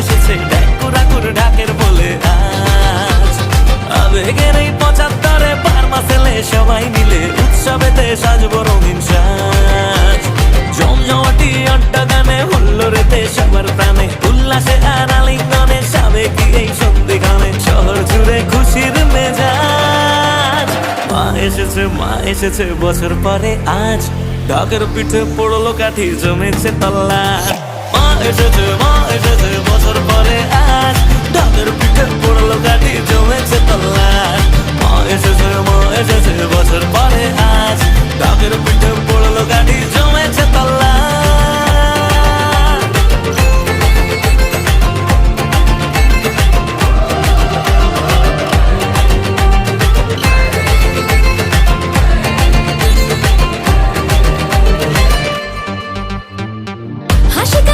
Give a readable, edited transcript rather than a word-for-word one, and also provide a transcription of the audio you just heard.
এসেছে ড্যাকুরাকুর ঢাকের বলে আজ আবেগের এই ৭৫-এ পারমা ছেলে সবাই মিলে উৎসবেতে সাজবো রঙিন সাজ জমজমাটি আড্ডা গানে হুল্লোড়েতে সবার প্রাণে উল্লাসে আর আলিঙ্গনে সাবেকি এই সন্ধিখানে শহর জুড়ে খুশির মেজাজ মা এসেছে বছর পরে আজ ঢাকের পিঠে পড়লো কাঠি জমেছে তল্লা মা এসেছে বছর